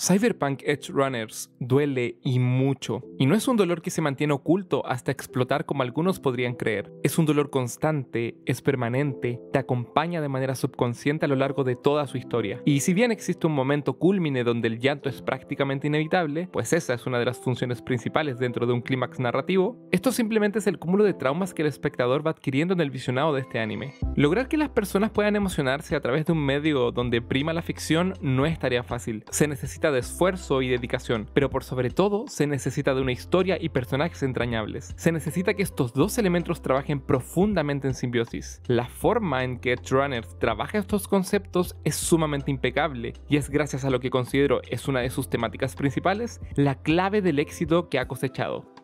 Cyberpunk Edge Runners duele y mucho, y no es un dolor que se mantiene oculto hasta explotar como algunos podrían creer. Es un dolor constante, es permanente, te acompaña de manera subconsciente a lo largo de toda su historia. Y si bien existe un momento cúlmine donde el llanto es prácticamente inevitable, pues esa es una de las funciones principales dentro de un clímax narrativo, esto simplemente es el cúmulo de traumas que el espectador va adquiriendo en el visionado de este anime. Lograr que las personas puedan emocionarse a través de un medio donde prima la ficción no es tarea fácil. Se necesita de esfuerzo y dedicación, pero por sobre todo se necesita de una historia y personajes entrañables. Se necesita que estos dos elementos trabajen profundamente en simbiosis. La forma en que Edge Runners trabaja estos conceptos es sumamente impecable y es gracias a lo que considero es una de sus temáticas principales, la clave del éxito que ha cosechado.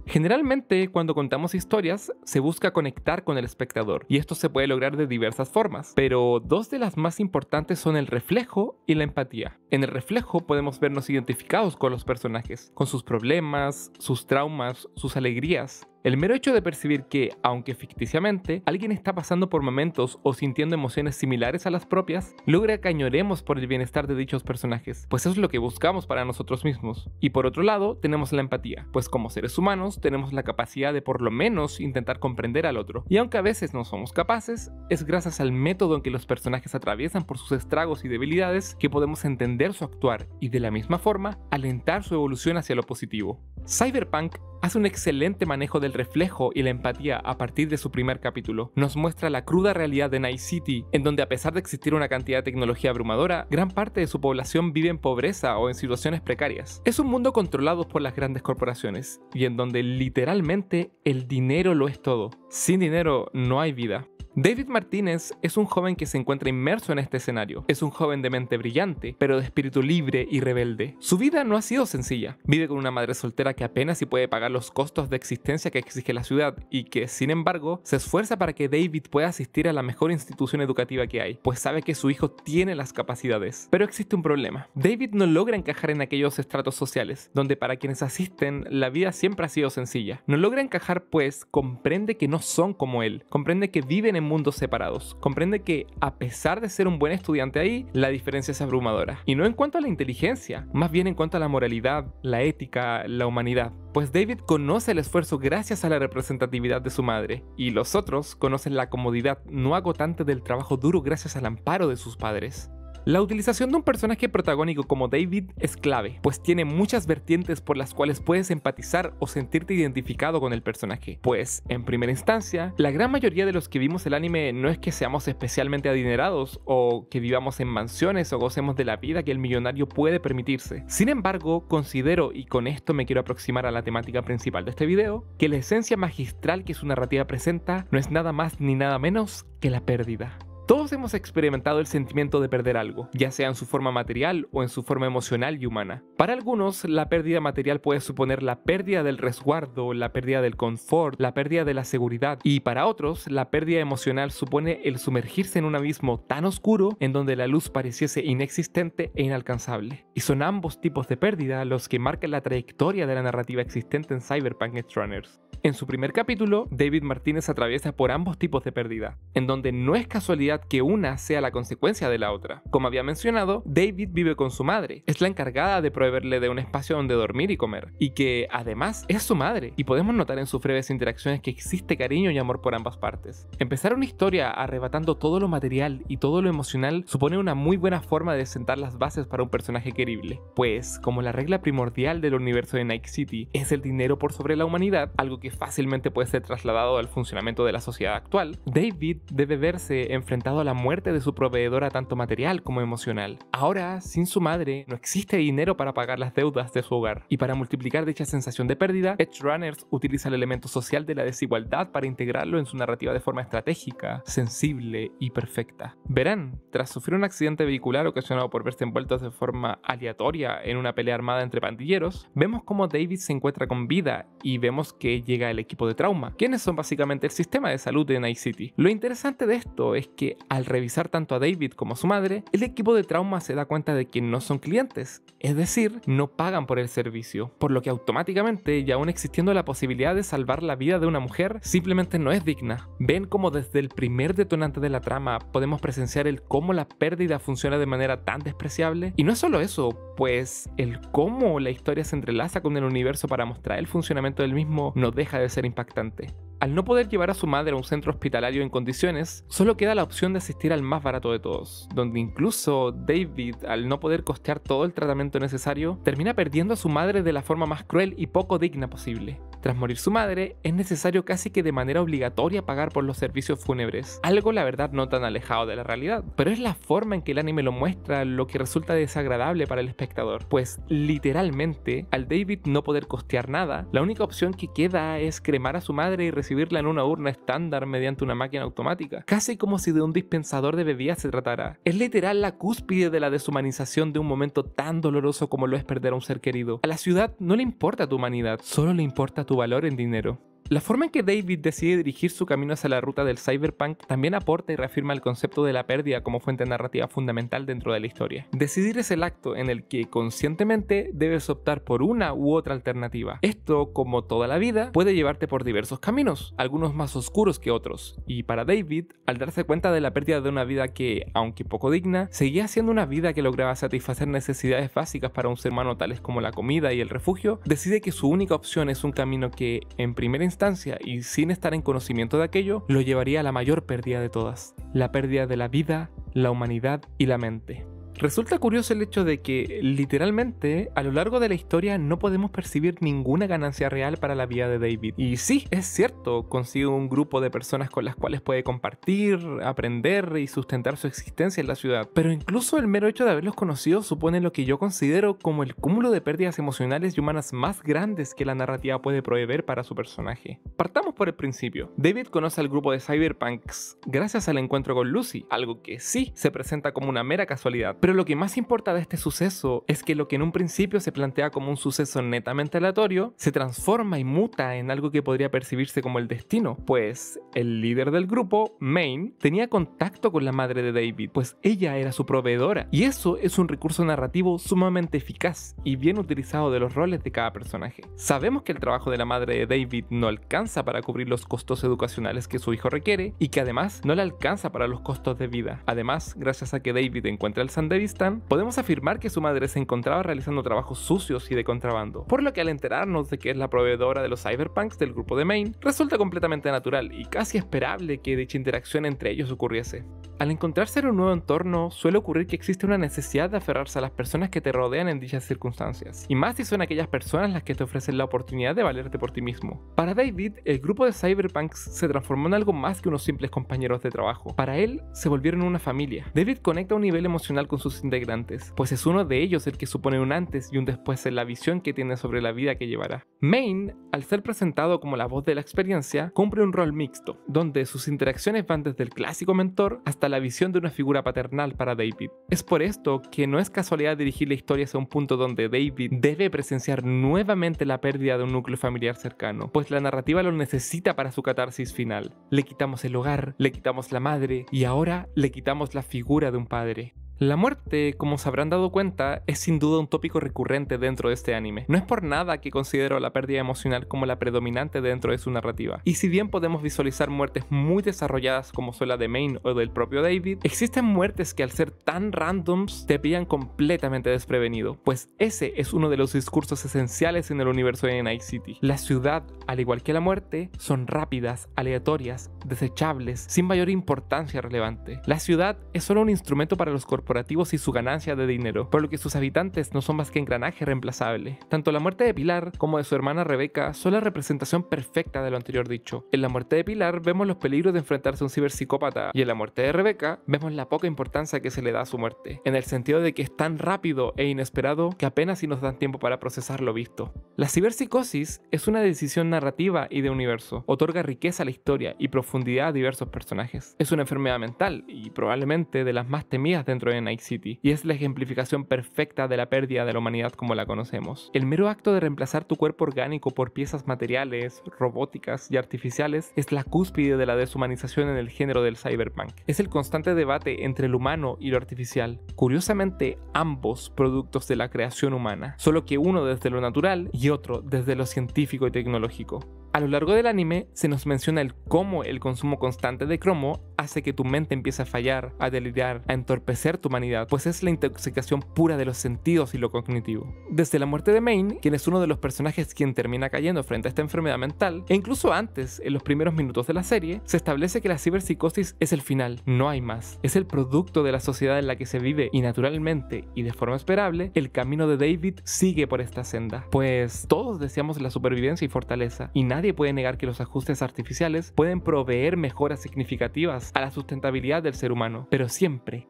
Generalmente, cuando contamos historias, se busca conectar con el espectador, y esto se puede lograr de diversas formas, pero dos de las más importantes son el reflejo y la empatía. En el reflejo podemos vernos identificados con los personajes, con sus problemas, sus traumas, sus alegrías. El mero hecho de percibir que, aunque ficticiamente, alguien está pasando por momentos o sintiendo emociones similares a las propias, logra que añoremos por el bienestar de dichos personajes, pues eso es lo que buscamos para nosotros mismos. Y por otro lado, tenemos la empatía, pues como seres humanos tenemos la capacidad de por lo menos intentar comprender al otro. Y aunque a veces no somos capaces, es gracias al método en que los personajes atraviesan por sus estragos y debilidades que podemos entender su actuar y de la misma forma alentar su evolución hacia lo positivo. Cyberpunk hace un excelente manejo del reflejo y la empatía a partir de su primer capítulo. Nos muestra la cruda realidad de Night City, en donde a pesar de existir una cantidad de tecnología abrumadora, gran parte de su población vive en pobreza o en situaciones precarias. Es un mundo controlado por las grandes corporaciones, y en donde literalmente el dinero lo es todo. Sin dinero no hay vida. David Martínez es un joven que se encuentra inmerso en este escenario. Es un joven de mente brillante, pero de espíritu libre y rebelde. Su vida no ha sido sencilla. Vive con una madre soltera que apenas si puede pagar los costos de existencia que exige la ciudad y que, sin embargo, se esfuerza para que David pueda asistir a la mejor institución educativa que hay, pues sabe que su hijo tiene las capacidades. Pero existe un problema. David no logra encajar en aquellos estratos sociales, donde para quienes asisten, la vida siempre ha sido sencilla. No logra encajar pues comprende que no son como él, comprende que viven en mundos separados, comprende que a pesar de ser un buen estudiante ahí, la diferencia es abrumadora. Y no en cuanto a la inteligencia, más bien en cuanto a la moralidad, la ética, la humanidad. Pues David conoce el esfuerzo gracias a la representatividad de su madre, y los otros conocen la comodidad no agotante del trabajo duro gracias al amparo de sus padres. La utilización de un personaje protagónico como David es clave, pues tiene muchas vertientes por las cuales puedes empatizar o sentirte identificado con el personaje. Pues, en primera instancia, la gran mayoría de los que vimos el anime no es que seamos especialmente adinerados o que vivamos en mansiones o gocemos de la vida que el millonario puede permitirse. Sin embargo, considero, y con esto me quiero aproximar a la temática principal de este video, que la esencia magistral que su narrativa presenta no es nada más ni nada menos que la pérdida. Todos hemos experimentado el sentimiento de perder algo, ya sea en su forma material o en su forma emocional y humana. Para algunos, la pérdida material puede suponer la pérdida del resguardo, la pérdida del confort, la pérdida de la seguridad, y para otros, la pérdida emocional supone el sumergirse en un abismo tan oscuro en donde la luz pareciese inexistente e inalcanzable. Y son ambos tipos de pérdida los que marcan la trayectoria de la narrativa existente en Cyberpunk Edge Runners. En su primer capítulo, David Martínez atraviesa por ambos tipos de pérdida, en donde no es casualidad que una sea la consecuencia de la otra. Como había mencionado, David vive con su madre, es la encargada de proveerle de un espacio donde dormir y comer, y que además es su madre, y podemos notar en sus breves interacciones que existe cariño y amor por ambas partes. Empezar una historia arrebatando todo lo material y todo lo emocional supone una muy buena forma de sentar las bases para un personaje querible, pues como la regla primordial del universo de Night City es el dinero por sobre la humanidad, algo que fácilmente puede ser trasladado al funcionamiento de la sociedad actual, David debe verse enfrentado a la muerte de su proveedora tanto material como emocional. Ahora, sin su madre, no existe dinero para pagar las deudas de su hogar, y para multiplicar dicha sensación de pérdida, Edge Runners utiliza el elemento social de la desigualdad para integrarlo en su narrativa de forma estratégica, sensible y perfecta. Verán, tras sufrir un accidente vehicular ocasionado por verse envueltos de forma aleatoria en una pelea armada entre pandilleros, vemos cómo David se encuentra con vida y vemos que llega llega el equipo de trauma, quienes son básicamente el sistema de salud de Night City. Lo interesante de esto es que al revisar tanto a David como a su madre, el equipo de trauma se da cuenta de que no son clientes, es decir, no pagan por el servicio, por lo que automáticamente, y aún existiendo la posibilidad de salvar la vida de una mujer, simplemente no es digna. Ven como desde el primer detonante de la trama podemos presenciar el cómo la pérdida funciona de manera tan despreciable, y no es solo eso, pues el cómo la historia se entrelaza con el universo para mostrar el funcionamiento del mismo no deja de ser impactante. Al no poder llevar a su madre a un centro hospitalario en condiciones, solo queda la opción de asistir al más barato de todos, donde incluso David, al no poder costear todo el tratamiento necesario, termina perdiendo a su madre de la forma más cruel y poco digna posible. Tras morir su madre, es necesario casi que de manera obligatoria pagar por los servicios fúnebres, algo la verdad no tan alejado de la realidad, pero es la forma en que el anime lo muestra lo que resulta desagradable para el espectador, pues literalmente, al David no poder costear nada, la única opción que queda es cremar a su madre y recibirla en una urna estándar mediante una máquina automática, casi como si de un dispensador de bebidas se tratara. Es literal la cúspide de la deshumanización de un momento tan doloroso como lo es perder a un ser querido. A la ciudad no le importa tu humanidad, solo le importa tu valor en dinero. La forma en que David decide dirigir su camino hacia la ruta del cyberpunk también aporta y reafirma el concepto de la pérdida como fuente narrativa fundamental dentro de la historia. Decidir es el acto en el que conscientemente debes optar por una u otra alternativa. Esto, como toda la vida, puede llevarte por diversos caminos, algunos más oscuros que otros, y para David, al darse cuenta de la pérdida de una vida que, aunque poco digna, seguía siendo una vida que lograba satisfacer necesidades básicas para un ser humano tales como la comida y el refugio, decide que su única opción es un camino que, en primera instancia y sin estar en conocimiento de aquello, lo llevaría a la mayor pérdida de todas, la pérdida de la vida, la humanidad y la mente. Resulta curioso el hecho de que, literalmente, a lo largo de la historia no podemos percibir ninguna ganancia real para la vida de David. Y sí, es cierto, consigue un grupo de personas con las cuales puede compartir, aprender y sustentar su existencia en la ciudad. Pero incluso el mero hecho de haberlos conocido supone lo que yo considero como el cúmulo de pérdidas emocionales y humanas más grandes que la narrativa puede proveer para su personaje. Partamos por el principio. David conoce al grupo de cyberpunks gracias al encuentro con Lucy, algo que sí se presenta como una mera casualidad. Pero lo que más importa de este suceso es que lo que en un principio se plantea como un suceso netamente aleatorio, se transforma y muta en algo que podría percibirse como el destino, pues el líder del grupo, Main, tenía contacto con la madre de David, pues ella era su proveedora, y eso es un recurso narrativo sumamente eficaz y bien utilizado de los roles de cada personaje. Sabemos que el trabajo de la madre de David no alcanza para cubrir los costos educacionales que su hijo requiere, y que además no le alcanza para los costos de vida. Además, gracias a que David encuentra el Sandevistan, podemos afirmar que su madre se encontraba realizando trabajos sucios y de contrabando, por lo que al enterarnos de que es la proveedora de los cyberpunks del grupo de Main, resulta completamente natural y casi esperable que dicha interacción entre ellos ocurriese. Al encontrarse en un nuevo entorno, suele ocurrir que existe una necesidad de aferrarse a las personas que te rodean en dichas circunstancias, y más si son aquellas personas las que te ofrecen la oportunidad de valerte por ti mismo. Para David, el grupo de cyberpunks se transformó en algo más que unos simples compañeros de trabajo. Para él, se volvieron una familia. David conecta a un nivel emocional con sus integrantes, pues es uno de ellos el que supone un antes y un después en la visión que tiene sobre la vida que llevará. Main, al ser presentado como la voz de la experiencia, cumple un rol mixto, donde sus interacciones van desde el clásico mentor hasta la visión de una figura paternal para David. Es por esto que no es casualidad dirigir la historia hacia un punto donde David debe presenciar nuevamente la pérdida de un núcleo familiar cercano, pues la narrativa lo necesita para su catarsis final. Le quitamos el hogar, le quitamos la madre y ahora le quitamos la figura de un padre. La muerte, como se habrán dado cuenta, es sin duda un tópico recurrente dentro de este anime. No es por nada que considero la pérdida emocional como la predominante dentro de su narrativa. Y si bien podemos visualizar muertes muy desarrolladas como son la de Main o del propio David, existen muertes que al ser tan randoms te pillan completamente desprevenido, pues ese es uno de los discursos esenciales en el universo de Night City. La ciudad, al igual que la muerte, son rápidas, aleatorias, desechables, sin mayor importancia relevante. La ciudad es solo un instrumento para los corporativos y su ganancia de dinero, por lo que sus habitantes no son más que engranaje reemplazable. Tanto la muerte de Pilar como de su hermana Rebeca son la representación perfecta de lo anterior dicho. En la muerte de Pilar vemos los peligros de enfrentarse a un ciberpsicópata, y en la muerte de Rebeca vemos la poca importancia que se le da a su muerte, en el sentido de que es tan rápido e inesperado que apenas si nos dan tiempo para procesar lo visto. La ciberpsicosis es una decisión narrativa y de universo, otorga riqueza a la historia y profundidad a diversos personajes. Es una enfermedad mental y probablemente de las más temidas dentro de en Night City, y es la ejemplificación perfecta de la pérdida de la humanidad como la conocemos. El mero acto de reemplazar tu cuerpo orgánico por piezas materiales, robóticas y artificiales es la cúspide de la deshumanización en el género del cyberpunk. Es el constante debate entre lo humano y lo artificial, curiosamente ambos productos de la creación humana, solo que uno desde lo natural y otro desde lo científico y tecnológico. A lo largo del anime se nos menciona el cómo el consumo constante de cromo hace que tu mente empiece a fallar, a delirar, a entorpecer tu humanidad, pues es la intoxicación pura de los sentidos y lo cognitivo. Desde la muerte de Main, quien es uno de los personajes quien termina cayendo frente a esta enfermedad mental, e incluso antes, en los primeros minutos de la serie, se establece que la ciberpsicosis es el final, no hay más. Es el producto de la sociedad en la que se vive y naturalmente, y de forma esperable, el camino de David sigue por esta senda, pues todos deseamos la supervivencia y fortaleza, y nadie puede negar que los ajustes artificiales pueden proveer mejoras significativas a la sustentabilidad del ser humano, pero siempre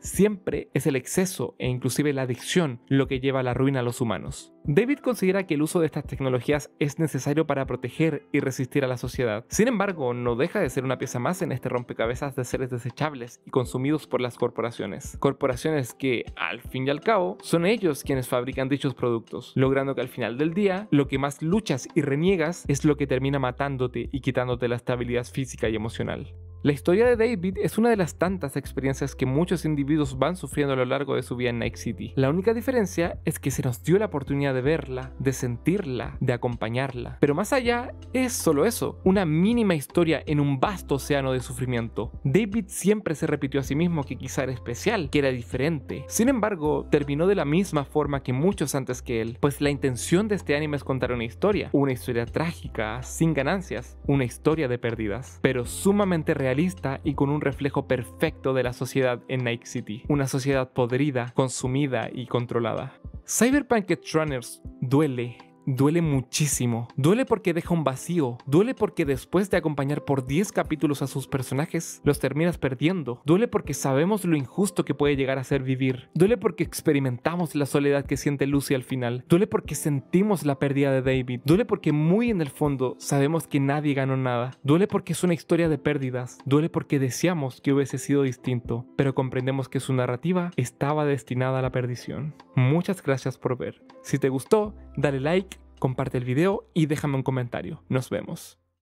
es el exceso e inclusive la adicción lo que lleva a la ruina a los humanos. David considera que el uso de estas tecnologías es necesario para proteger y resistir a la sociedad. Sin embargo, no deja de ser una pieza más en este rompecabezas de seres desechables y consumidos por las corporaciones. Corporaciones que, al fin y al cabo, son ellos quienes fabrican dichos productos, logrando que al final del día, lo que más luchas y reniegas es lo que termina matándote y quitándote la estabilidad física y emocional. La historia de David es una de las tantas experiencias que muchos individuos van sufriendo a lo largo de su vida en Night City. La única diferencia es que se nos dio la oportunidad de verla, de sentirla, de acompañarla. Pero más allá, es solo eso, una mínima historia en un vasto océano de sufrimiento. David siempre se repitió a sí mismo que quizá era especial, que era diferente. Sin embargo, terminó de la misma forma que muchos antes que él, pues la intención de este anime es contar una historia trágica, sin ganancias, una historia de pérdidas, pero sumamente realista y con un reflejo perfecto de la sociedad en Night City, una sociedad podrida, consumida y controlada. Cyberpunk Edgerunners duele muchísimo. Duele porque deja un vacío. Duele porque después de acompañar por 10 capítulos a sus personajes, los terminas perdiendo. Duele porque sabemos lo injusto que puede llegar a ser vivir. Duele porque experimentamos la soledad que siente Lucy al final. Duele porque sentimos la pérdida de David. Duele porque muy en el fondo sabemos que nadie ganó nada. Duele porque es una historia de pérdidas. Duele porque deseamos que hubiese sido distinto, pero comprendemos que su narrativa estaba destinada a la perdición. Muchas gracias por ver. Si te gustó, dale like, comparte el video y déjame un comentario. Nos vemos.